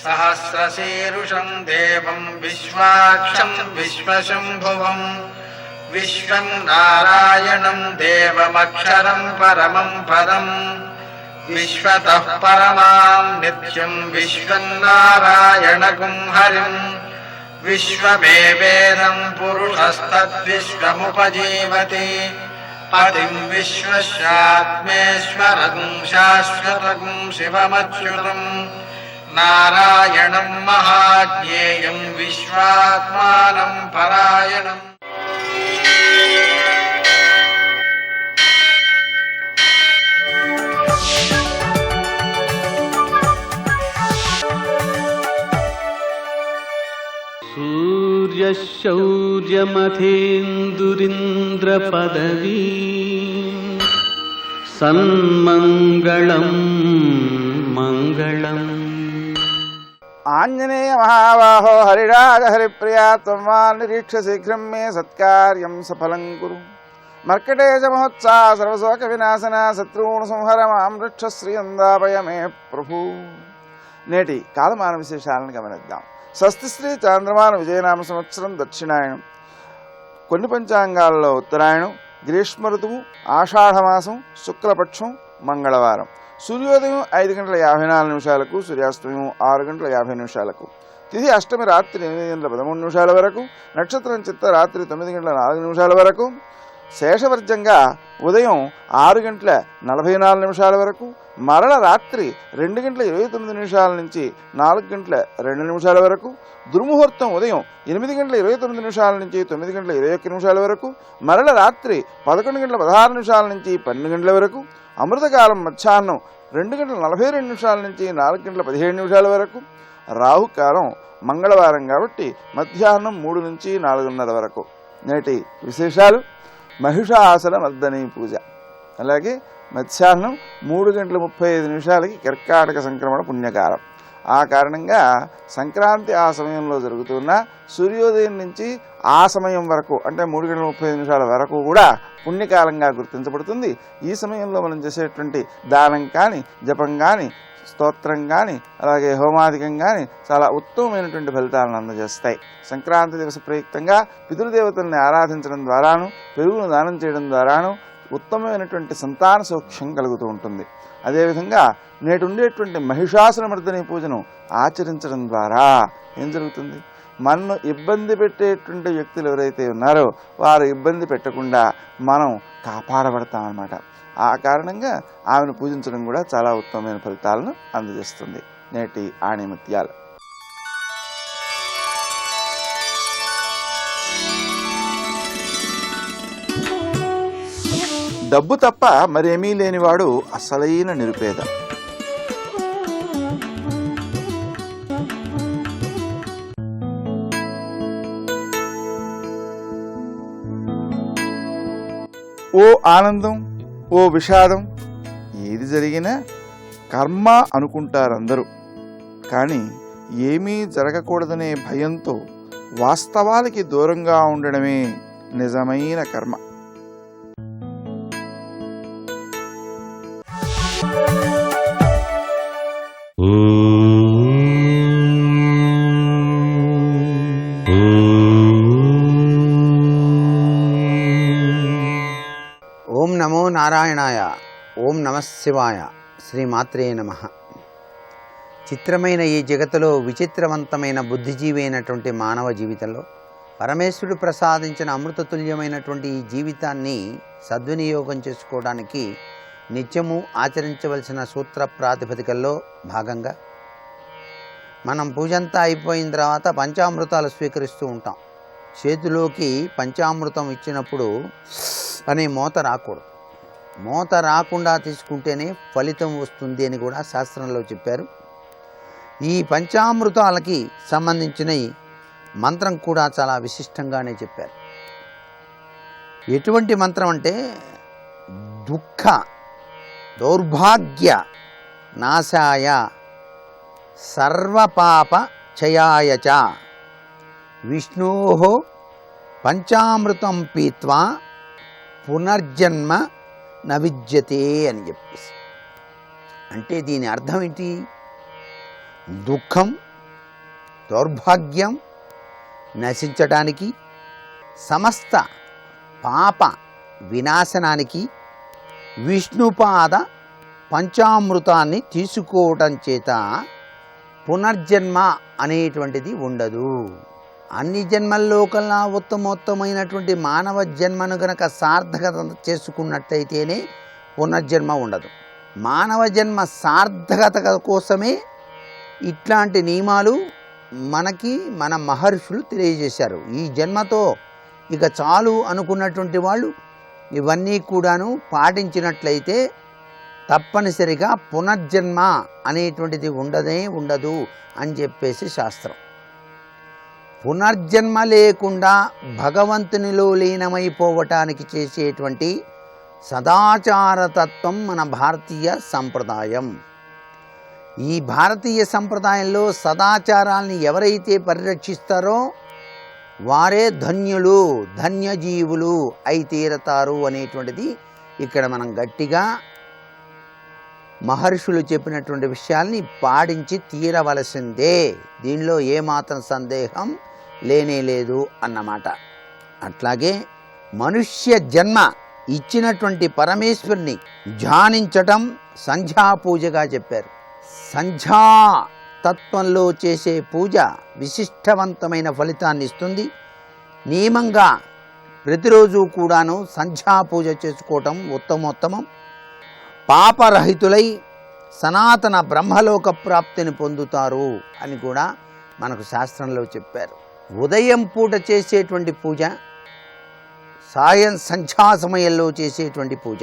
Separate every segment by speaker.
Speaker 1: सहस्रशीर्षं देवं विश्वाक्षं विश्वशम्भुवं विश्वं नारायणं देवमक्षरं परमं पदम् विश्वतः परमां नित्यं विश्वं नारायणगुं हरिम् विश्वमेवेदं पुरुषस्तद्विश्वमुपजीवति पतिं विश्वस्यात्मेश्वरगुं शाश्वतगुं शिवमच्युतं नारायणं महाज्ञेयं विश्वात्मानं परायणम्।
Speaker 2: सूर्यशौर्यमथेन्दुरिन्द्रपदवी सन्मङ्गलं मङ्गलम्।
Speaker 3: आञ्जनेय महाबाहो हरिराज हरिप्रिया त्वं मा निरीक्ष शीघ्रं मे सत्कार्यं सफलं कुरु। मर्कटेश महोत्साह सर्वशोक विनाशना शत्रून् संहर मां रक्ष శ్రీయందాపయ మే ప్రభు। నేటి కాలమాన విశేషాలను గమనిద్దాం। స్వస్తిశ్రీ చాంద్రమాన విజయనామ సంవత్సరం దక్షిణాయనం, కొన్ని పంచాంగాల్లో ఉత్తరాయణం, గ్రీష్మ ఋతువు, ఆషాఢమాసం, శుక్లపక్షం, మంగళవారం, సూర్యోదయం 5:54 సూర్యాస్తమయం 6:50 తిథి అష్టమి రాత్రి 8:13 వరకు, నక్షత్రం చిత్త రాత్రి 9:04 వరకు, శేషవర్జంగా ఉదయం 6:44 వరకు, మరల రాత్రి 2:29 నుంచి 4:02 వరకు, దుర్ముహూర్తం ఉదయం 8:29 నుంచి 9:21 వరకు, మరల రాత్రి 11:16 నుంచి 12 వరకు, అమృతకాలం మధ్యాహ్నం 2:42 నుంచి 4:17 వరకు, రాహుకాలం మంగళవారం కాబట్టి మధ్యాహ్నం 3 నుంచి 4:30 వరకు. నేటి విశేషాలు: మహిషాసుర మర్దనీ పూజ, అలాగే మధ్యాహ్నం 3:35 కర్కాటక సంక్రమణ పుణ్యకాలం. ఆ కారణంగా సంక్రాంతి ఆ సమయంలో జరుగుతున్న సూర్యోదయం నుంచి ఆ సమయం వరకు అంటే 3:35 వరకు కూడా పుణ్యకాలంగా గుర్తించబడుతుంది. ఈ సమయంలో మనం చేసేటువంటి దానం కానీ, జపం కానీ, స్తోత్రం కానీ, అలాగే హోమాధికం కానీ చాలా ఉత్తమమైనటువంటి ఫలితాలను అందజేస్తాయి. సంక్రాంతి దివస ప్రయుక్తంగా పితృదేవతల్ని ఆరాధించడం ద్వారాను, పెరుగును దానం చేయడం ద్వారాను ఉత్తమమైనటువంటి సంతాన సౌఖ్యం కలుగుతూ ఉంటుంది. అదేవిధంగా నేటి ఉండేటువంటి మహిషాసుర మర్దనీ పూజను ఆచరించడం ద్వారా ఏం జరుగుతుంది? మనను ఇబ్బంది పెట్టేటువంటి వ్యక్తులు ఎవరైతే ఉన్నారో వారు ఇబ్బంది పెట్టకుండా మనం కాపాడబడతామన్నమాట. ఆ కారణంగా ఆమెను పూజించడం కూడా చాలా ఉత్తమమైన ఫలితాలను అందజేస్తుంది. నేటి ఆణిముత్యాలు. డబ్బు తప్ప మరేమీ లేనివాడు అసలైన నిరుపేద. ఓ ఆనందం, ఓ విషాదం, ఏది జరిగినా కర్మ అనుకుంటారందరూ. కానీ ఏమీ జరగకూడదనే భయంతో వాస్తవాలకి దూరంగా ఉండడమే నిజమైన కర్మ.
Speaker 4: ఓం నమో నారాయణాయ, ఓం నమః శివాయ, శ్రీమాత్రే నమః. చిత్రమైన ఈ జగత్తులో విచిత్రవంతమైన బుద్ధిజీవి అయినటువంటి మానవ జీవితంలో పరమేశ్వరుడు ప్రసాదించిన అమృతతుల్యమైనటువంటి ఈ జీవితాన్ని సద్వినియోగం చేసుకోవడానికి నిత్యము ఆచరించవలసిన సూత్ర ప్రాతిపదికల్లో భాగంగా మనం పూజంతా అయిపోయిన తర్వాత పంచామృతాలు స్వీకరిస్తూ ఉంటాం. చేతిలోకి పంచామృతం ఇచ్చినప్పుడు అనే మోత రాకూడదు. మోత రాకుండా తీసుకుంటేనే ఫలితం వస్తుంది అని కూడా శాస్త్రంలో చెప్పారు. ఈ పంచామృతాలకి సంబంధించిన మంత్రం కూడా చాలా విశిష్టంగానే చెప్పారు. ఎటువంటి మంత్రం అంటే దుఃఖ దౌర్భాగ్య నాశాయ సర్వపాప క్షయాయ చ విష్ణోః పంచామృతం పీత్వా పునర్జన్మ నవిద్యతే అని చెప్పేసి. అంటే దీని అర్థం ఏంటి? దుఃఖం, దౌర్భాగ్యం నశించటానికి, సమస్త పాప వినాశనానికి విష్ణుపాద పంచామృతాన్ని తీసుకోవటం చేత పునర్జన్మ అనేటువంటిది ఉండదు. అన్ని జన్మల్లో కల్లా ఉత్తమోత్తమైనటువంటి మానవ జన్మను గనక సార్థకత చేసుకున్నట్టయితేనే పునర్జన్మ ఉండదు. మానవ జన్మ సార్థకత కోసమే ఇట్లాంటి నియమాలు మనకి మన మహర్షులు తెలియజేశారు. ఈ జన్మతో ఇక చాలు అనుకున్నటువంటి వాళ్ళు ఇవన్నీ కూడాను పాటించినట్లయితే తప్పనిసరిగా పునర్జన్మ అనేటువంటిది ఉండదు అని చెప్పేసి శాస్త్రం. పునర్జన్మ లేకుండా భగవంతునిలో లీనమైపోవటానికి చేసేటువంటి సదాచారతత్వం మన భారతీయ సంప్రదాయం. ఈ భారతీయ సంప్రదాయంలో సదాచారాల్ని ఎవరైతే పరిరక్షిస్తారో వారే ధన్యులు, ధన్యజీవులు అయి తీరతారు అనేటువంటిది ఇక్కడ మనం గట్టిగా మహర్షులు చెప్పినటువంటి విషయాల్ని పాటించి తీరవలసిందే. దీనిలో ఏమాత్రం సందేహం లేనేలేదు అన్నమాట. అట్లాగే మనుష్య జన్మ ఇచ్చినటువంటి పరమేశ్వరుని ధ్యానించటం సంధ్యా పూజగా చెప్పారు. సంధ్యా తత్వంలో చేసే పూజ విశిష్టవంతమైన ఫలితాన్ని ఇస్తుంది. నియమంగా ప్రతిరోజు కూడాను సంధ్యా పూజ చేసుకోవటం ఉత్తమోత్తమం. పాపరహితులై సనాతన బ్రహ్మలోక ప్రాప్తిని పొందుతారు అని కూడా మనకు శాస్త్రంలో చెప్పారు. ఉదయం పూట చేసేటువంటి పూజ, సాయం సంధ్యా సమయంలో చేసేటువంటి పూజ,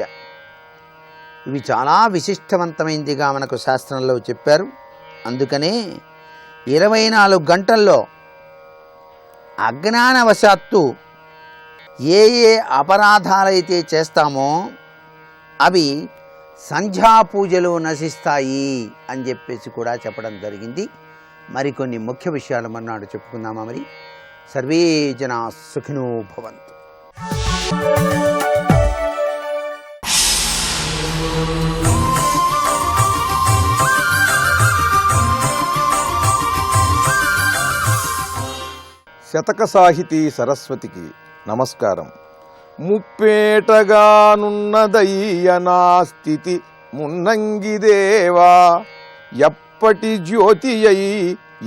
Speaker 4: ఇవి చాలా విశిష్టవంతమైనదిగా మనకు శాస్త్రంలో చెప్పారు. అందుకనే 24 గంటల్లో అజ్ఞానవశాత్తు ఏ అపరాధాలైతే చేస్తామో అవి సంధ్యా పూజలో నశిస్తాయి అని చెప్పేసి కూడా చెప్పడం జరిగింది. మరికొన్ని ముఖ్య విషయాలు మన్నాడు చెప్పుకుందామా? మరి సర్వే జనా సుఖినో భవంతు.
Speaker 3: శతక సాహితీ సరస్వతికి నమస్కారం. ముప్పేటగానున్నదయ్య నా స్థితి మున్నంగిదేవా, ఎప్పటి జ్యోతి అయి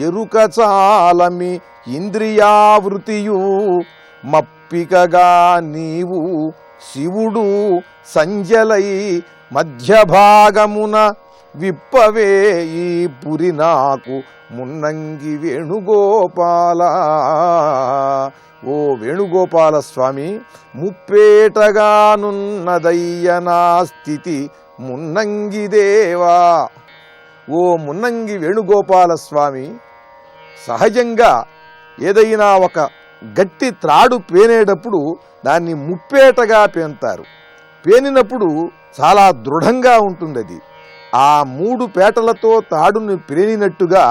Speaker 3: ఎరుక చాలమి ఇంద్రియావృతియు, మప్పికగా నీవు శివుడు సంజలై మధ్యభాగమున విప్పవే ఈ పురి నాకు మున్నంగి వేణుగోపాల. ఓ వేణుగోపాల స్వామి, ముప్పేటగానున్నదయ్య నా స్థితి మున్నంగిదేవా. ఓ మున్నంగి వేణుగోపాల స్వామి, సహజంగా ఏదైనా ఒక గట్టి త్రాడు పేనేటప్పుడు దాన్ని ముప్పేటగా పేంతారు. పేనినప్పుడు చాలా దృఢంగా ఉంటుంది. అది ఆ 3 పేటలతో తాడును పేనినట్టుగా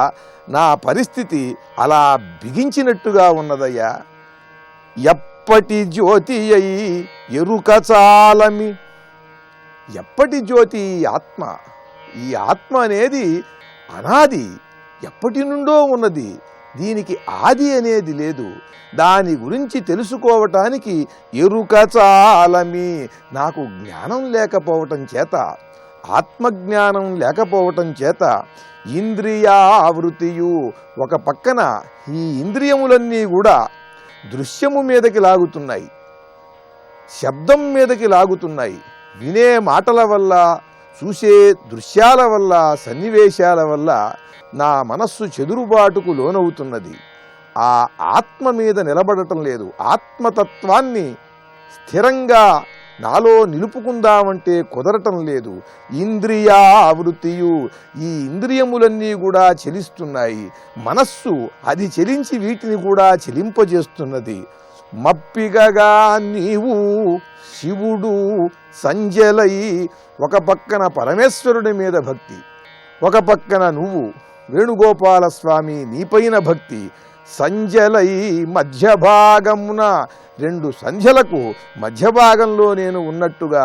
Speaker 3: నా పరిస్థితి అలా బిగించినట్టుగా ఉన్నదయ్యా. ఎప్పటి జ్యోతి అయి ఎరుక చాలమి. ఎప్పటి జ్యోతి ఈ ఆత్మ. ఈ ఆత్మ అనేది అనాది, ఎప్పటి నుండో ఉన్నది. దీనికి ఆది అనేది లేదు. దాని గురించి తెలుసుకోవటానికి ఎరుక చాలమి. నాకు జ్ఞానం లేకపోవటం చేత, ఆత్మజ్ఞానం లేకపోవటం చేత ఇంద్రియావృతియు, ఒక పక్కన ఈ ఇంద్రియములన్నీ కూడా దృశ్యము మీదకి లాగుతున్నాయి, శబ్దం మీదకి లాగుతున్నాయి. వినే మాటల వల్ల, చూసే దృశ్యాల వల్ల, సన్నివేశాల వల్ల నా మనస్సు చెదురుబాటుకు లోనవుతున్నది. ఆ ఆత్మ మీద నిలబడటం లేదు. ఆత్మతత్వాన్ని స్థిరంగా నాలో నిలుపుకుందామంటే కుదరటం లేదు. ఇంద్రియావృతియు, ఈ ఇంద్రియములన్నీ కూడా చెలిస్తున్నాయి. మనస్సు అది చెలించి వీటిని కూడా చెలింపజేస్తున్నది. మప్పిగగా నీవు శివుడు సంజలై, ఒక పక్కన పరమేశ్వరుడి మీద భక్తి, ఒక పక్కన నువ్వు వేణుగోపాల స్వామి నీపైన భక్తి. సంజలై మధ్యభాగమున, 2 సంధ్యలకు మధ్యభాగంలో నేను ఉన్నట్టుగా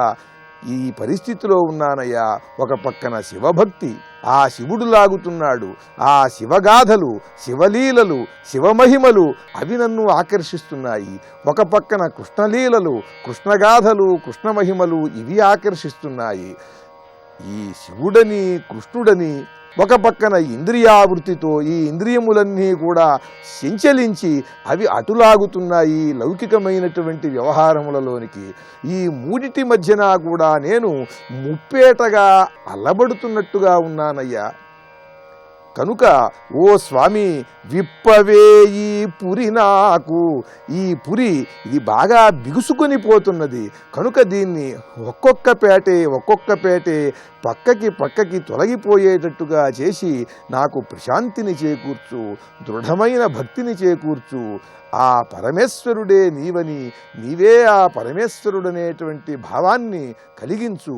Speaker 5: ఈ పరిస్థితిలో ఉన్నానయ్యా. ఒక పక్కన శివభక్తి, ఆ శివుడు లాగుతున్నాడు, ఆ శివగాథలు, శివలీలలు, శివమహిమలు అవి నన్ను ఆకర్షిస్తున్నాయి. ఒక పక్కన కృష్ణలీలలు, కృష్ణగాథలు, కృష్ణమహిమలు ఇవి ఆకర్షిస్తున్నాయి. ఈ శివుడని కృష్ణుడని ఒక పక్కన ఇంద్రియావృత్తితో ఈ ఇంద్రియములన్నీ కూడా సంచలించి అవి అటులాగుతున్నాయి లౌకికమైనటువంటి వ్యవహారములలోనికి. ఈ మూడిటి మధ్యన కూడా నేను ముప్పేటగా అల్లబడుతున్నట్టుగా ఉన్నానయ్యా. కనుక ఓ స్వామి, విప్పవే ఈ పురి నాకు. ఈ పురి ఇది బాగా బిగుసుకొని పోతున్నది కనుక దీన్ని ఒక్కొక్క పేటే పక్కకి తొలగిపోయేటట్టుగా చేసి నాకు ప్రశాంతిని చేకూర్చు, దృఢమైన భక్తిని చేకూర్చు. ఆ పరమేశ్వరుడే నీవని, నీవే ఆ పరమేశ్వరుడనేటువంటి భావాన్ని కలిగించు,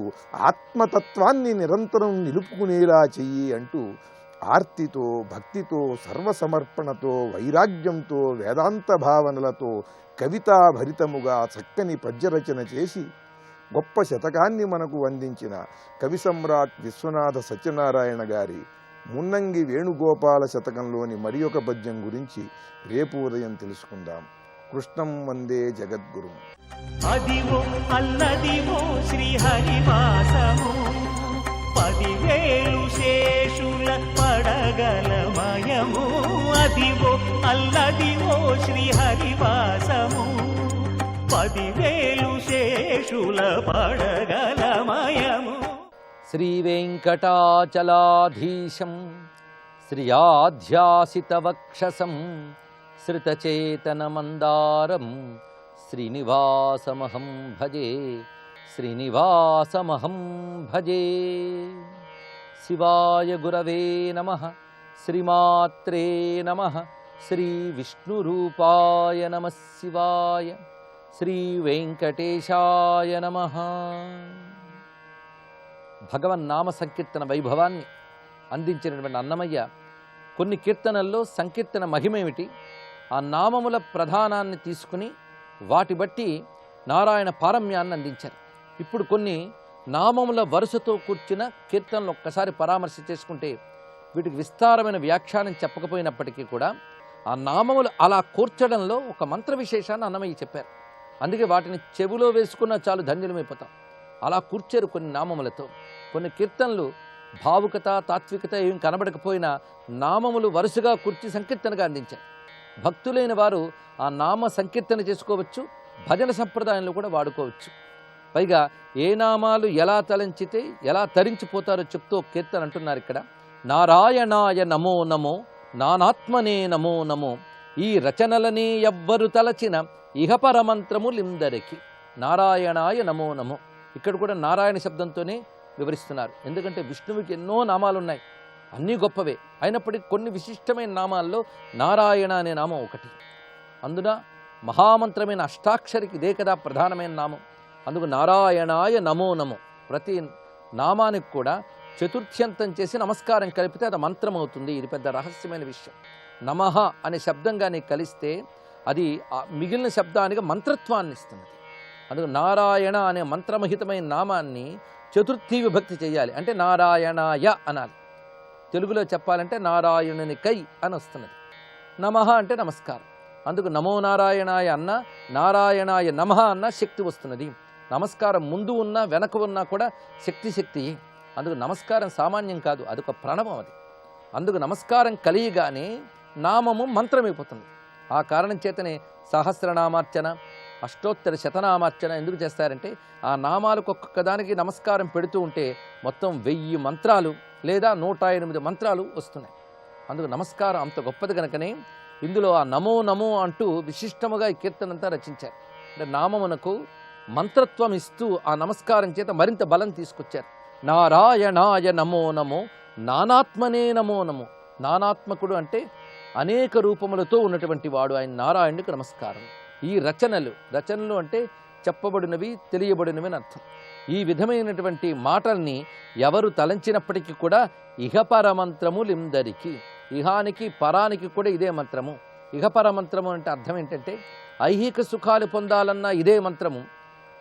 Speaker 5: ఆత్మతత్వాన్ని నిరంతరం నిలుపుకునేలా చెయ్యి అంటూ ఆర్తితో, భక్తితో, సర్వసమర్పణతో, వైరాగ్యంతో, వేదాంత భావనలతో కవితాభరితముగా చక్కని పద్యరచన చేసి గొప్ప శతకాన్ని మనకు అందించిన కవి సమ్రాట్ విశ్వనాథ సత్యనారాయణ గారి మున్నంగి వేణుగోపాల శతకంలోని మరి ఒక పద్యం గురించి రేపు ఉదయం తెలుసుకుందాం. కృష్ణం వందే జగద్గురుం.
Speaker 2: అదివో అల్లదివో శ్రీహరివాసము, 10,000 శేషుల పడగలమయము. అదివో అల్లదివో శ్రీహరివాసము, 10,000 శేషుల పడగలమయము.
Speaker 6: శ్రీ వెంకటాచలాధీశం శ్రియాధ్యాసితవక్షసం శ్రితచేతనమందారం శ్రీనివాసమహం భజే, శ్రీనివాసమహం భజే. శివాయ గురవే నమః. శ్రీమాత్రే నమః. శ్రీ విష్ణురూపాయ నమః శివాయ. శ్రీ వెంకటేశాయ నమః. భగవన్నామ సంకీర్తన వైభవాన్ని అందించినటువంటి అన్నమయ్య కొన్ని కీర్తనల్లో సంకీర్తన మహిమేమిటి, ఆ నామముల ప్రధానాన్ని తీసుకుని వాటి బట్టి నారాయణ పారమ్యాన్ని అందించారు. ఇప్పుడు కొన్ని నామముల వరుసతో కూర్చున్న కీర్తనలు ఒక్కసారి పరామర్శ చేసుకుంటే వీటికి విస్తారమైన వ్యాఖ్యానం చెప్పకపోయినప్పటికీ కూడా ఆ నామములు అలా కూర్చడంలో ఒక మంత్ర విశేషాన్ని అన్నమయ్య చెప్పారు. అందుకే వాటిని చెవిలో వేసుకున్నా చాలు ధన్యులమైపోతాం. అలా కూర్చారు కొన్ని నామములతో. కొన్ని కీర్తనలు భావుకత, తాత్వికత ఏం కనబడకపోయినా నామములు వరుసగా కూర్చి సంకీర్తనగా అందించారు. భక్తులైన వారు ఆ నామ సంకీర్తన చేసుకోవచ్చు, భజన సంప్రదాయంలో కూడా వాడుకోవచ్చు. పైగా ఏ నామాలు ఎలా తలంచితే ఎలా తరించిపోతారో చెప్తూ కీర్తన అంటున్నారు ఇక్కడ. నారాయణాయ నమో నమో, నానాత్మనే నమో నమో, ఈ రచనలనే ఎవ్వరు తలచిన ఇహపరమంత్రములిందరికి. నారాయణాయ నమో నమో, ఇక్కడ కూడా నారాయణ శబ్దంతోనే వివరిస్తున్నారు. ఎందుకంటే విష్ణువుకి ఎన్నో నామాలు ఉన్నాయి, అన్నీ గొప్పవే. అయినప్పటికీ కొన్ని విశిష్టమైన నామాల్లో నారాయణ అనే నామం ఒకటి. అందున మహామంత్రమైన అష్టాక్షరికి ఇదే కదా ప్రధానమైన నామం. అందుకు నారాయణాయ నమో నమో. ప్రతి నామానికి కూడా చతుర్థ్యంతం చేసి నమస్కారం కలిపితే అది మంత్రం అవుతుంది. ఇది పెద్ద రహస్యమైన విషయం. నమః అనే శబ్దంగానే కలిస్తే అది మిగిలిన శబ్దానికి మంత్రత్వాన్ని ఇస్తుంది. అందుకు నారాయణ అనే మంత్రమహితమైన నామాన్ని చతుర్థి విభక్తి చేయాలి. అంటే నారాయణాయ అనాలి. తెలుగులో చెప్పాలంటే నారాయణుని కై అని వస్తున్నది. నమః అంటే నమస్కారం. అందుకు నమో నారాయణాయ అన్న, నారాయణాయ నమః అన్న శక్తి వస్తున్నది. నమస్కారం ముందు ఉన్నా వెనక ఉన్నా కూడా శక్తి. అందుకు నమస్కారం సామాన్యం కాదు, అదొక ప్రణవం అది. అందుకు నమస్కారం కలియగానే నామము మంత్రమైపోతుంది. ఆ కారణం చేతనే సహస్రనామార్చన, అష్టోత్తర శతనామార్చన ఎందుకు చేస్తారంటే ఆ నామాలకు ఒక్కొక్క దానికి నమస్కారం పెడుతూ ఉంటే మొత్తం 1000 మంత్రాలు లేదా 108 మంత్రాలు వస్తున్నాయి. అందుకు నమస్కారం అంత గొప్పది కనుకనే ఇందులో ఆ నమో నమో అంటూ విశిష్టముగా ఈ కీర్తనంతా రచించారు. అంటే నామమునకు మంత్రత్వం ఇస్తూ ఆ నమస్కారం చేత మరింత బలం తీసుకొచ్చారు. నారాయణాయ నమో నమో, నానాత్మనే నమో నమో. నానాత్మకుడు అంటే అనేక రూపములతో ఉన్నటువంటి వాడు ఆయన నారాయణుడికి నమస్కారం. ఈ రచనలు అంటే చెప్పబడినవి, తెలియబడినవి అని అర్థం. ఈ విధమైనటువంటి మాటల్ని ఎవరు తలంచినప్పటికీ కూడా ఇహపరమంత్రములిందరికి, ఇహానికి పరానికి కూడా ఇదే మంత్రము. ఇహపరమంత్రము అంటే అర్థం ఏంటంటే ఐహిక సుఖాలు పొందాలన్నా ఇదే మంత్రము,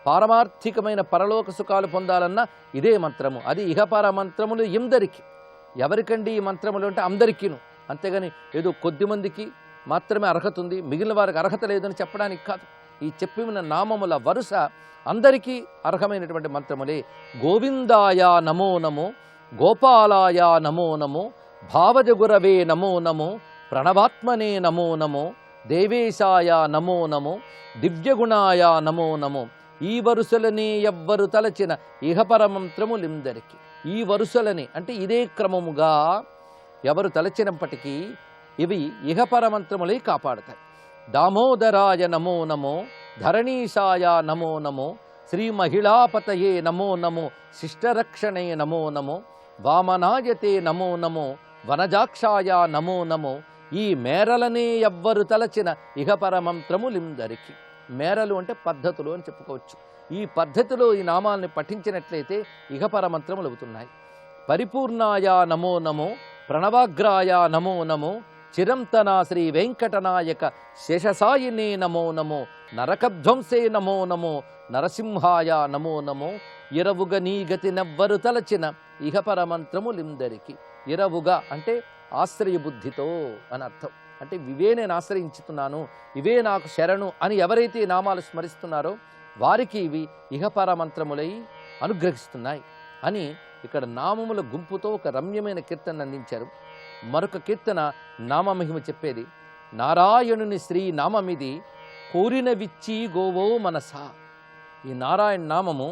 Speaker 6: పారమార్థికమైన పరలోక సుఖాలు పొందాలన్నా ఇదే మంత్రము. అది ఇహపర మంత్రములు ఎందరికి. ఎవరికండి ఈ మంత్రములు అంటే అందరికీను. అంతేగాని ఏదో కొద్ది మందికి మాత్రమే అర్హత ఉంది, మిగిలిన వారికి అర్హత లేదని చెప్పడానికి కాదు. ఈ చెప్పిన నామముల వరుస అందరికీ అర్హమైనటువంటి మంత్రములే. గోవిందాయ నమో నమో, గోపాలాయ నమో నమో, భావజగురవే నమో నమో, ప్రణవాత్మనే నమో నమో, దేవేశాయ నమో నమో, దివ్యగుణాయ నమో నమో. ఈ వరుసలని ఎవ్వరు తలచిన ఇహపర మంత్రములిందరికి. ఈ వరుసలని అంటే ఇదే క్రమముగా ఎవరు తలచినప్పటికీ ఇవి ఇహపర మంత్రములై కాపాడతాయి. దామోదరాయ నమో నమో, ధరణీశాయ నమో నమో, శ్రీ మహిళాపతయే నమో నమో, శిష్టరక్షణే నమో నమో, వామనాయతే నమో నమో, వనజాక్షాయ నమో నమో. ఈ మేరలనే ఎవ్వరు తలచిన ఇహపర మంత్రములిందరికి. మేరలు అంటే పద్ధతులు అని చెప్పుకోవచ్చు. ఈ పద్ధతిలో ఈ నామాల్ని పఠించినట్లయితే ఇహపర మంత్రములు అవుతున్నాయి. పరిపూర్ణాయ నమో నమో, ప్రణవాగ్రాయ నమో నమో, చిరంతనా శ్రీ వెంకటనాయక శేషసాయినే నమో నమో, నరకధ్వంసే నమో నమో, నరసింహాయ నమో నమో. ఇరవుగ నీ గతి నెవ్వరు తలచిన ఇహపర మంత్రములిందరికి. ఇరవుగా అంటే ఆశ్రయ బుద్ధితో అని అర్థం. అంటే ఇవే నేను ఆశ్రయించుతున్నాను, ఇవే నాకు శరణు అని ఎవరైతే ఈ నామాలు స్మరిస్తున్నారో వారికి ఇవి ఇహపర మంత్రములై అనుగ్రహిస్తున్నాయి అని ఇక్కడ నామముల గుంపుతో ఒక రమ్యమైన కీర్తన అందించారు. మరొక కీర్తన నామమహిమ చెప్పేది. నారాయణుని శ్రీ నామమిది, కోరినవిచ్చి గోవో మనసా. ఈ నారాయణ నామము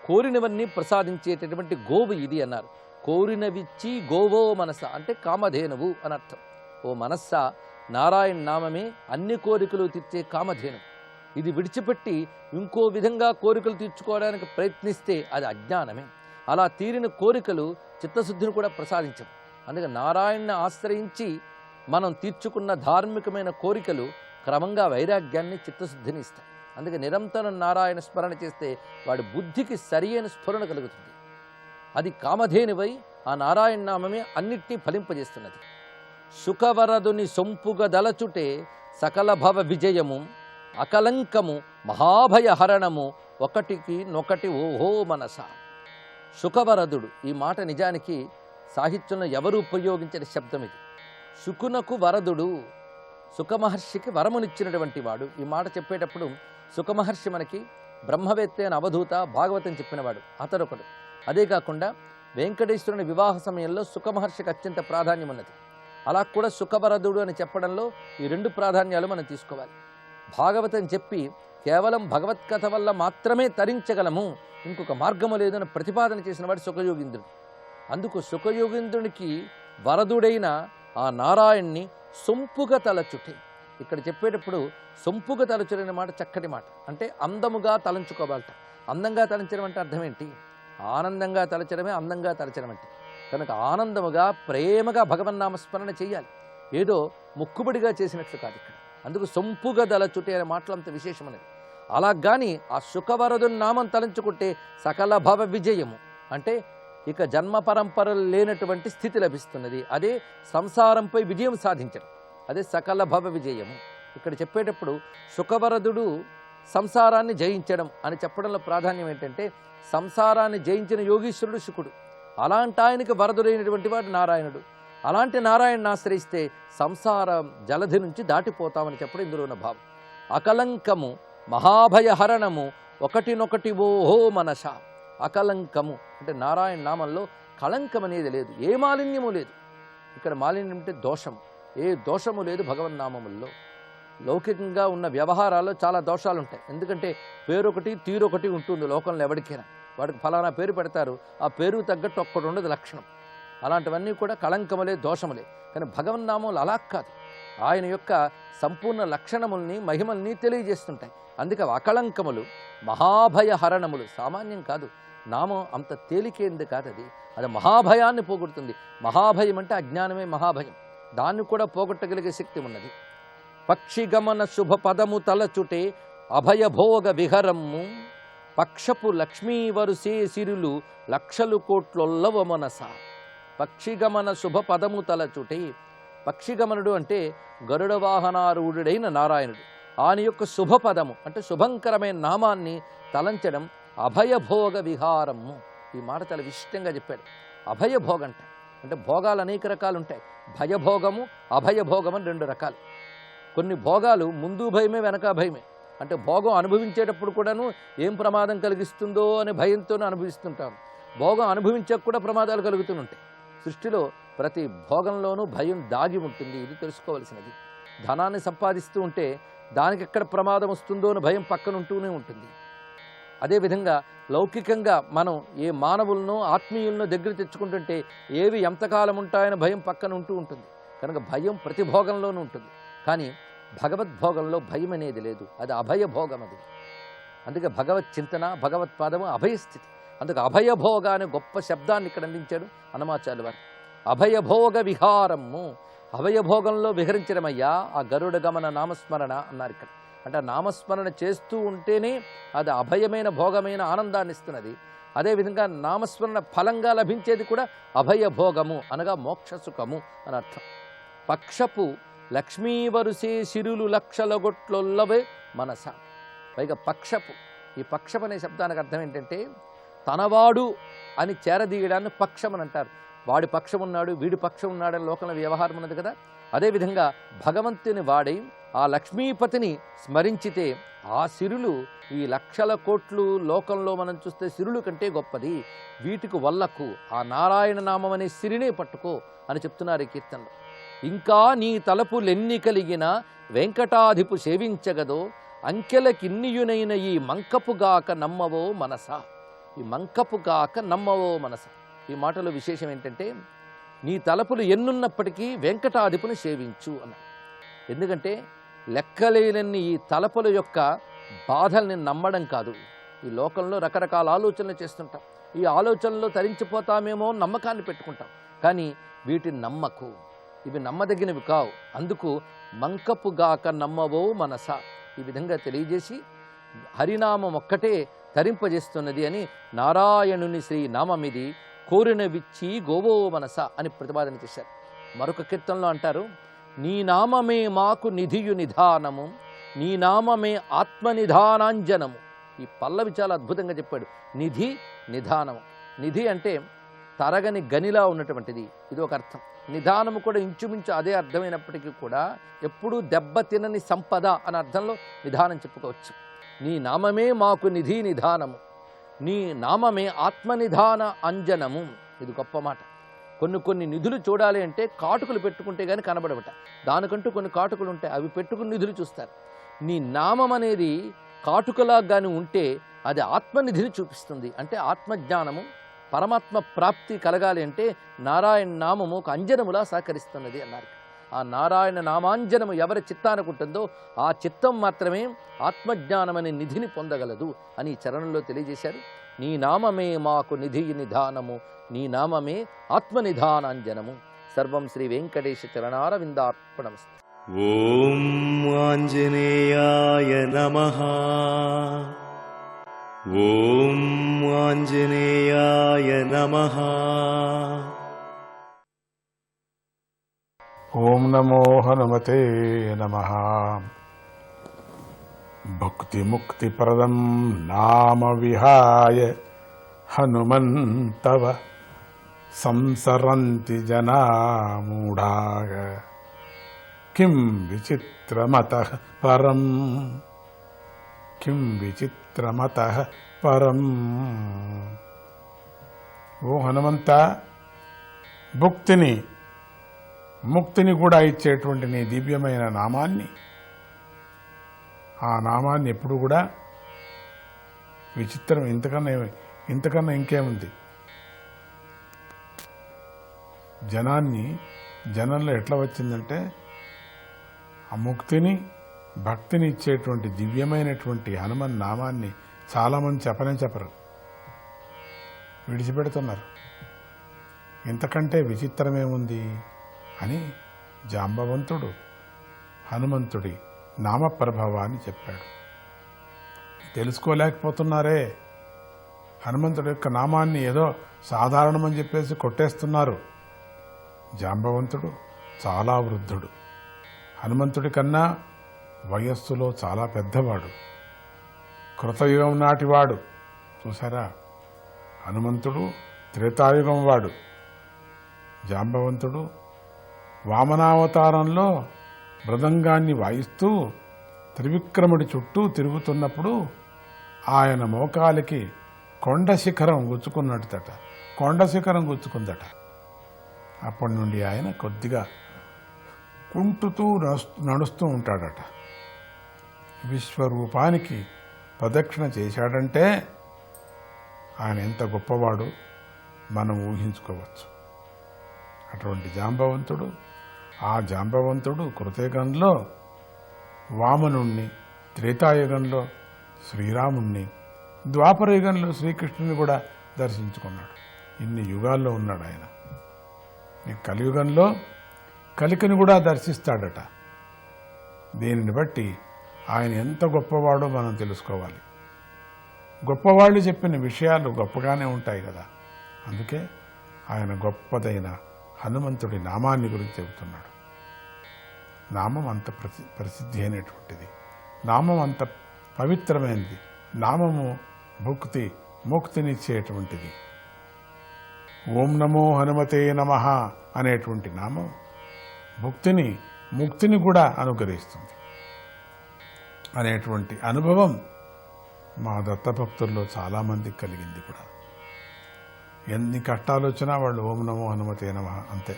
Speaker 6: కోరినవన్నీ ప్రసాదించేటటువంటి గోవు ఇది అన్నారు. కోరినవిచ్చి గోవో మనస అంటే కామధేనువు అని అర్థం. ఓ మనస్సా, నారాయణ నామమే అన్ని కోరికలు తీర్చే కామధేను. ఇది విడిచిపెట్టి ఇంకో విధంగా కోరికలు తీర్చుకోవడానికి ప్రయత్నిస్తే అది అజ్ఞానమే. అలా తీరిన కోరికలు చిత్తశుద్ధిని కూడా ప్రసాదించవు. అందుకే నారాయణని ఆశ్రయించి మనం తీర్చుకున్న ధార్మికమైన కోరికలు క్రమంగా వైరాగ్యాన్ని, చిత్తశుద్ధిని ఇస్తాయి. అందుకే నిరంతరం నారాయణ స్మరణ చేస్తే వాడి బుద్ధికి సరియైన స్ఫురణ కలుగుతుంది. అది కామధేనువై ఆ నారాయణ నామమే అన్నిటినీ ఫలింపజేస్తున్నది. సుఖవరదుని సొంపుగ దలచుటే సకల భవ విజయము, అకలంకము మహాభయహరణము, ఒకటికి నొకటి ఓహో మనస. సుఖవరదుడు ఈ మాట నిజానికి సాహిత్యంలో ఎవరు ఉపయోగించిన శబ్దం ఇది. సుకునకు వరదుడు, సుఖమహర్షికి వరమునిచ్చినటువంటి వాడు. ఈ మాట చెప్పేటప్పుడు సుఖమహర్షి మనకి బ్రహ్మవేత్త అయిన అవధూత, భాగవతం చెప్పినవాడు అతడొకడు. అదే కాకుండా వెంకటేశ్వరుని వివాహ సమయంలో సుఖమహర్షికి అత్యంత ప్రాధాన్యం ఉన్నది. అలా కూడా సుఖవరదుడు అని చెప్పడంలో ఈ రెండు ప్రాధాన్యాలు మనం తీసుకోవాలి. భాగవతం చెప్పి కేవలం భగవత్కథ వల్ల మాత్రమే తరించగలము, ఇంకొక మార్గము లేదని ప్రతిపాదన చేసిన వాడు సుఖయోగీంద్రుడు. అందుకు సుఖయోగీంద్రునికి వరదుడైన ఆ నారాయణ్ణి సొంపుగా తలచుటే. ఇక్కడ చెప్పేటప్పుడు సొంపుగా తలచుడైన మాట చక్కటి మాట. అంటే అందముగా తలంచుకోవాలట. అందంగా తలంచడం అంటే అర్థం ఏంటి? ఆనందంగా తలచడమే అందంగా తలచడం అంటే. కనుక ఆనందముగా, ప్రేమగా భగవన్నామస్మరణ చేయాలి. ఏదో ముక్కుబడిగా చేసినట్లు కాదు ఇక్కడ. అందుకు సొంపుగా తలచుటే అనే మాటలు అంత విశేషమైనది. అలా కానీ ఆ సుఖవరదుని నామం తలంచుకుంటే సకల భవ విజయము అంటే ఇక జన్మ పరంపరలు లేనటువంటి స్థితి లభిస్తున్నది. అదే సంసారంపై విజయం సాధించడం, అదే సకల భవ విజయము. ఇక్కడ చెప్పేటప్పుడు సుఖవరదుడు సంసారాన్ని జయించడం అని చెప్పడంలో ప్రాధాన్యం ఏంటంటే సంసారాన్ని జయించిన యోగీశ్వరుడు శుకుడు. అలాంటి ఆయనకి వరదుడైనటువంటి వాడు నారాయణుడు. అలాంటి నారాయణని ఆశ్రయిస్తే సంసార జలధి నుంచి దాటిపోతామని చెప్పడం ఇందులో ఉన్న భావం. అకలంకము మహాభయహరణము, ఒకటినొకటి ఓహో మనస. అకలంకము అంటే నారాయణ నామంలో కళంకం అనేది లేదు, ఏ మాలిన్యము లేదు. ఇక్కడ మాలిన్యం అంటే దోషము, ఏ దోషము లేదు భగవన్నామముల్లో. లౌకికంగా ఉన్న వ్యవహారాల్లో చాలా దోషాలు ఉంటాయి. ఎందుకంటే పేరొకటి తీరొకటి ఉంటుంది లోకంలో. ఎవరికైనా వాడికి ఫలానా పేరు పెడతారు, ఆ పేరు తగ్గట్టు ఒక్కటి ఉండదు లక్షణం. అలాంటివన్నీ కూడా కళంకములే, దోషములే. కానీ భగవన్నామములు అలా కాదు, ఆయన యొక్క సంపూర్ణ లక్షణముల్ని, మహిమల్ని తెలియజేస్తుంటాయి. అందుకే అకళంకములు, మహాభయహరణములు. సామాన్యం కాదు, నామం అంత తేలికేంది కాదు. అది మహాభయాన్ని పోగొడుతుంది. మహాభయం అంటే అజ్ఞానమే మహాభయం. దాన్ని కూడా పోగొట్టగలిగే శక్తి ఉన్నది. పక్షిగమన శుభ పదము తలచుటే అభయభోగ విహరము, పక్షపు లక్ష్మీవరుసే సిరులు లక్షలు కోట్లొల్లవ మనస. పక్షిగమన శుభ పదము తలచుటే. పక్షిగమనుడు అంటే గరుడ వాహనారూఢుడైన నారాయణుడు. ఆయన యొక్క శుభపదము అంటే శుభంకరమైన నామాన్ని తలంచడం అభయభోగ విహారము. ఈ మాట చాలా విశిష్టంగా చెప్పాడు. అభయభోగం అంటే భోగాలు అనేక రకాలు ఉంటాయి. భయభోగము అభయభోగం అని 2 రకాలు. కొన్ని భోగాలు ముందు భయమే వెనక భయమే. అంటే భోగం అనుభవించేటప్పుడు కూడాను ఏం ప్రమాదం కలిగిస్తుందో అనే భయంతోనే అనుభవిస్తుంటాం. భోగం అనుభవించక కూడా ప్రమాదాలు కలుగుతుంటాయి. సృష్టిలో ప్రతి భోగంలోనూ భయం దాగి ఉంటుంది. ఇది తెలుసుకోవాల్సినది. ధనాన్ని సంపాదిస్తూ ఉంటే దానికి ఎక్కడ ప్రమాదం వస్తుందో అని భయం పక్కన ఉంటూనే ఉంటుంది. అదేవిధంగా లౌకికంగా మనం ఏ మానవులను ఆత్మీయులను దగ్గర తెచ్చుకుంటుంటే ఏవి ఎంతకాలం ఉంటాయని భయం పక్కన ఉంటూ ఉంటుంది. కనుక భయం ప్రతి భోగంలోనూ ఉంటుంది. కానీ భగవద్భోగంలో భయం అనేది లేదు. అది అభయభోగం. అది అందుకే భగవత్ చింతన, భగవత్పాదము అభయస్థితి. అందుకే అభయభోగ అనే గొప్ప శబ్దాన్ని ఇక్కడ అందించాడు అన్నమాచార్యుల వారు. అభయభోగ విహారము, అభయభోగంలో విహరించడమయ్యా ఆ గరుడ గమన నామస్మరణ అన్నారు ఇక్కడ. అంటే నామస్మరణ చేస్తూ ఉంటేనే అది అభయమైన భోగమైన ఆనందాన్ని ఇస్తున్నది. అదేవిధంగా నామస్మరణ ఫలంగా లభించేది కూడా అభయభోగము అనగా మోక్ష సుఖము అని అర్థం. పక్షపు లక్ష్మీవరుసే సిరులు లక్షల గొట్లొల్లవే మనస. పైగా పక్షపు, ఈ పక్షపు అనే శబ్దానికి అర్థం ఏంటంటే తనవాడు అని చేరదీయడాన్ని పక్షం అని అంటారు. వాడి పక్షం ఉన్నాడు, వీడి పక్షం ఉన్నాడని లోకంలో వ్యవహారం ఉన్నది కదా. అదేవిధంగా భగవంతుని వాడి ఆ లక్ష్మీపతిని స్మరించితే ఆ సిరులు ఈ లక్షల కోట్లు లోకంలో మనం చూస్తే సిరులు కంటే గొప్పది. వీటికి వల్లకు ఆ నారాయణ నామం అనే సిరినే పట్టుకో అని చెప్తున్నారు ఈ కీర్తనలో. ఇంకా నీ తలపులెన్ని కలిగిన వెంకటాధిపు సేవించగదో అంకెలకిన్నియునైన ఈ మంకపుగాక నమ్మవో మనస. ఈ మంకపుగాక నమ్మవో మనస. ఈ మాటలో విశేషం ఏంటంటే నీ తలపులు ఎన్నున్నప్పటికీ వెంకటాధిపుని సేవించు అన్నారు. ఎందుకంటే లెక్కలేనన్ని ఈ తలపుల యొక్క బాధల్ని నమ్మడం కాదు. ఈ లోకంలో రకరకాల ఆలోచనలు చేస్తుంటాం. ఈ ఆలోచనలో తరించిపోతామేమో నమ్మకాన్ని పెట్టుకుంటాం. కానీ వీటిని నమ్మకు, ఇవి నమ్మదగినవి కావు. అందుకు మంకపుగాక నమ్మవో మనస ఈ విధంగా తెలియజేసి హరినామం ఒక్కటే తరింపజేస్తున్నది అని నారాయణుని శ్రీ నామమిది కోరిన విచ్చి గోవో మనస అని ప్రతిపాదన చేశారు. మరొక కీర్తనలో అంటారు, నీ నామమే మాకు నిధియు నిధానము, నీ నామమే ఆత్మనిధానాంజనము. ఈ పల్లవి చాలా అద్భుతంగా చెప్పాడు. నిధి నిధానము. నిధి అంటే తరగని గనిలా ఉన్నటువంటిది, ఇది ఒక అర్థం. నిధానము కూడా ఇంచుమించు అదే అర్థమైనప్పటికీ కూడా ఎప్పుడూ దెబ్బ తినని సంపద అనే అర్థంలో నిధానం చెప్పుకోవచ్చు. నీ నామమే మాకు నిధి నిధానము, నీ నామమే ఆత్మనిధాన అంజనము. ఇది గొప్ప మాట. కొన్ని నిధులు చూడాలి అంటే కాటుకలు పెట్టుకుంటే కానీ కనబడబట. దానికంటూ కొన్ని కాటుకలు ఉంటాయి, అవి పెట్టుకుని నిధులు చూస్తారు. నీ నామం అనేది కాటుకలా కానీ ఉంటే అది ఆత్మనిధిని చూపిస్తుంది. అంటే ఆత్మజ్ఞానము, పరమాత్మ ప్రాప్తి కలగాలి అంటే నారాయణ నామము ఒక అంజనములా సహకరిస్తున్నది అన్నారు. ఆ నారాయణ నామాంజనము ఎవరి చిత్తానికి ఉంటుందో ఆ చిత్తం మాత్రమే ఆత్మజ్ఞానం అనే నిధిని పొందగలదు అని చరణంలో తెలియజేశారు. నీ నామమే మాకు నిధి నిధానము, నీ నామమే ఆత్మనిధానాంజనము. సర్వం శ్రీ వెంకటేశ చరణారవిందార్పణమస్తు.
Speaker 7: ఓం ఆంజనేయాయ నమః. ఓం ఆంజనేయాయ నమః.
Speaker 3: ఓం నమో హనుమతే నమః. భుక్తిముక్తిప్రదం నామ విహాయ హనుమంతవ సంసరంతి జనా మూఢాః. కిం విచిత్రమతః పరం, కిం విచిత్రమతః పరం. ఓ హనుమంత, ముక్తిని కూడా ఇచ్చేటువంటి నీ దివ్యమైన నామాన్ని, ఆ నామాన్ని ఎప్పుడు కూడా విచిత్రం, ఇంతకన్నా ఇంకేముంది? జనంలో ఎట్లా వచ్చిందంటే ఆ ముక్తిని, భక్తిని ఇచ్చేటువంటి దివ్యమైనటువంటి హనుమన్ నామాన్ని చాలామంది చెప్పరు, విడిచిపెడుతున్నారు. ఇంతకంటే విచిత్రమేముంది అని జాంబవంతుడు హనుమంతుడి నామప్రభావాన్ని చెప్పాడు. తెలుసుకోలేకపోతున్నారే. హనుమంతుడి యొక్క నామాన్ని ఏదో సాధారణమని చెప్పేసి కొట్టేస్తున్నారు. జాంబవంతుడు చాలా వృద్ధుడు, హనుమంతుడి కన్నా వయస్సులో చాలా పెద్దవాడు.
Speaker 8: కృతయుగం నాటివాడు. చూసారా, హనుమంతుడు త్రేతాయుగం వాడు. జాంబవంతుడు వామనావతారంలో మృదంగాన్ని వాయిస్తూ త్రివిక్రముడి చుట్టూ తిరుగుతున్నప్పుడు ఆయన మోకాలికి కొండ శిఖరం గుచ్చుకున్నట్టుదట, కొండ శిఖరం గుచ్చుకుందట. అప్పటి నుండి ఆయన కొద్దిగా కుంటుతూ నడుస్తూ ఉంటాడట. విశ్వరూపానికి ప్రదక్షిణ చేశాడంటే ఆయన ఎంత గొప్పవాడు మనం ఊహించుకోవచ్చు. అటువంటి జాంబవంతుడు, ఆ జాంబవంతుడు కృతయుగంలో వామనుణ్ణి, త్రేతాయుగంలో శ్రీరాముణ్ణి, ద్వాపరయుగంలో శ్రీకృష్ణుని కూడా దర్శించుకున్నాడు. ఇన్ని యుగాల్లో ఉన్నాడు ఆయన. ఈ కలియుగంలో కలికిని కూడా దర్శిస్తాడట. దీనిని బట్టి ఆయన ఎంత గొప్పవాడో మనం తెలుసుకోవాలి. గొప్పవాళ్ళు చెప్పిన విషయాలు గొప్పగానే ఉంటాయి కదా. అందుకే ఆయన గొప్పదైన హనుమంతుడి నామాన్ని గురించి చెబుతున్నాడు. నామం అంత ప్రసిద్ధి అయినటువంటిది, నామం అంత పవిత్రమైనది, నామము ముక్తినిచ్చేటువంటిది. ఓం నమో హనుమతే నమః అనేటువంటి నామం ముక్తిని కూడా అనుగ్రహిస్తుంది అనేటువంటి అనుభవం మా దత్తభక్తుల్లో చాలామందికి కలిగింది కూడా. ఎన్ని కష్టాలు వచ్చినా వాళ్ళు ఓం నమో హనుమతే నమః అంతే.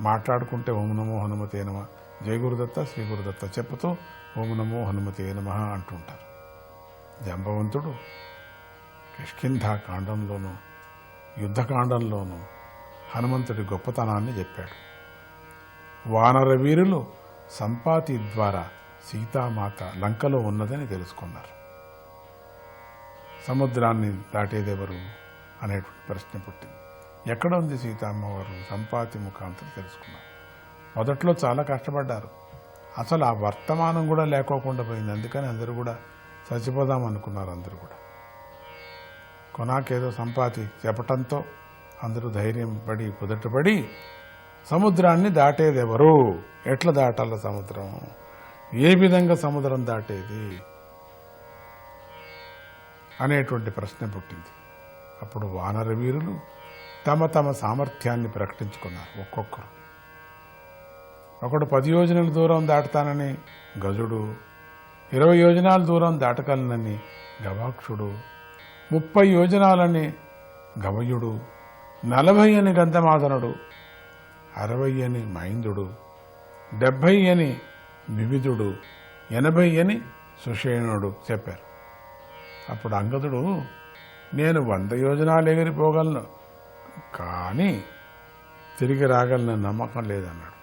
Speaker 8: మాట్లాడుకుంటే ఓం నమో హనుమతే నమః, జయ గురుదత్త, శ్రీ గురుదత్త చెప్పుతూ ఓం నమో హనుమతే నమః అంటుంటారు. జాంబవంతుడు కిష్కింధాకాండంలోనూ యుద్ధకాండంలోనూ హనుమంతుడి గొప్పతనాన్ని చెప్పాడు. వానర వీరులు సంపాతి ద్వారా సీతామాత లంకలో ఉన్నదని తెలుసుకున్నారు. సముద్రాన్ని దాటేదెవరు అనేటువంటి ప్రశ్న పుట్టింది. ఎక్కడ ఉంది సీతమ్మవారు? సంపాతి ముఖాంతరం తెలుసుకున్నారు. మొదట్లో చాలా కష్టపడ్డారు. అసలు ఆ వర్తమానం కూడా లేకోకుండా పోయింది. అందుకని అందరూ కూడా చచ్చిపోదాం అనుకున్నారు. అందరూ కూడా కొనాకేదో సంపాతి చెప్పటంతో అందరూ ధైర్యం పడి కుదటపడి సముద్రాన్ని దాటేదెవరు, ఎట్లా దాటాల సముద్రం, ఏ విధంగా సముద్రం దాటేది అనేటువంటి ప్రశ్న పుట్టింది. అప్పుడు వానర వీరులు తమ తమ సామర్థ్యాన్ని ప్రకటించుకున్నారు. ఒక్కొక్కరు, ఒకడు 10 యోజనాల దూరం దాటుతానని గజుడు, 20 యోజనాల దూరం దాటగలనని గవాక్షుడు, 30 యోజనాలని గవయుడు, 40 అని గంధమాదనుడు, 60 అని మైందుడు, 70 అని వివిధుడు, 80 అని సుషేణుడు చెప్పారు. అప్పుడు అంగదుడు, నేను 100 యోజనాలు ఎగిరిపోగలను, కానీ తిరిగి రాగలన నమ్మకం లేదన్నాడు.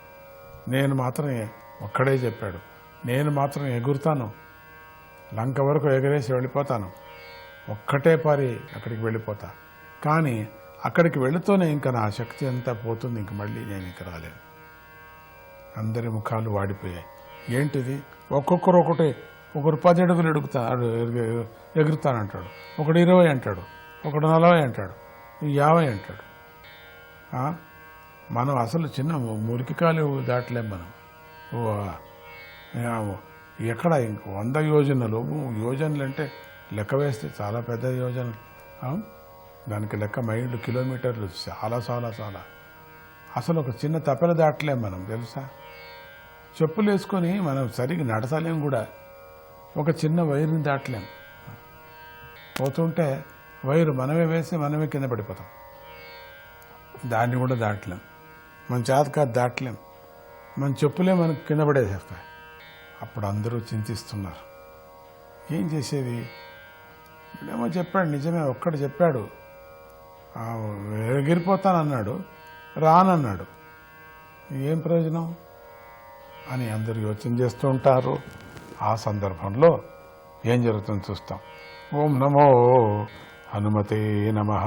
Speaker 8: నేను మాత్రం ఒక్కడే చెప్పాడు, నేను మాత్రం ఎగురుతాను, లంక వరకు ఎగరేసి వెళ్ళిపోతాను, ఒక్కటే పారి అక్కడికి వెళ్ళిపోతా, కానీ అక్కడికి వెళుతూనే ఇంకా నా శక్తి అంతా పోతుంది, ఇంక మళ్ళీ నేను ఇంక రాలేను. అందరి ముఖాలు వాడిపోయాయి. ఏంటిది? ఒక్కొక్కరు ఒకరు 10 అడుగులు ఎగురుతానంటాడు, ఒకడు 20 అంటాడు, ఒకడు 40 అంటాడు, 50 అంటాడు. మనం అసలు చిన్న మురికికాలు దాటలేం మనం. ఎక్కడ ఇంక 100 యోజనలు, యోజనలు అంటే లెక్క వేస్తే చాలా పెద్ద యోజనలు. దానికి లెక్క మైళ్ళు, కిలోమీటర్లు, చాలా చాలా చాలా. అసలు ఒక చిన్న తప్పెల దాటలేం మనం, తెలుసా? చెప్పులు వేసుకొని మనం సరిగ్గా నడచలేం కూడా. ఒక చిన్న వైరుని దాటలేం. పోతుంటే వైరు మనమే వేసి మనమే కింద పడిపోతాం. దాన్ని కూడా దాటలేం. మన చేతకాదు దాటలేం. మన చెప్పులే మనకు కింద పడేసేస్తాయి. అప్పుడు అందరూ చింతిస్తున్నారు, ఏం చేసేది? ఏమో చెప్పాడు, నిజమే, ఒక్కడు చెప్పాడు, ఎగిరిపోతానన్నాడు, రానన్నాడు, ఏం ప్రయోజనం అని అందరూ యోచన చేస్తూ ఉంటారు. ఆ సందర్భంలో ఏం జరుగుతుందో చూస్తాం. ఓం నమో హనుమతే నమః.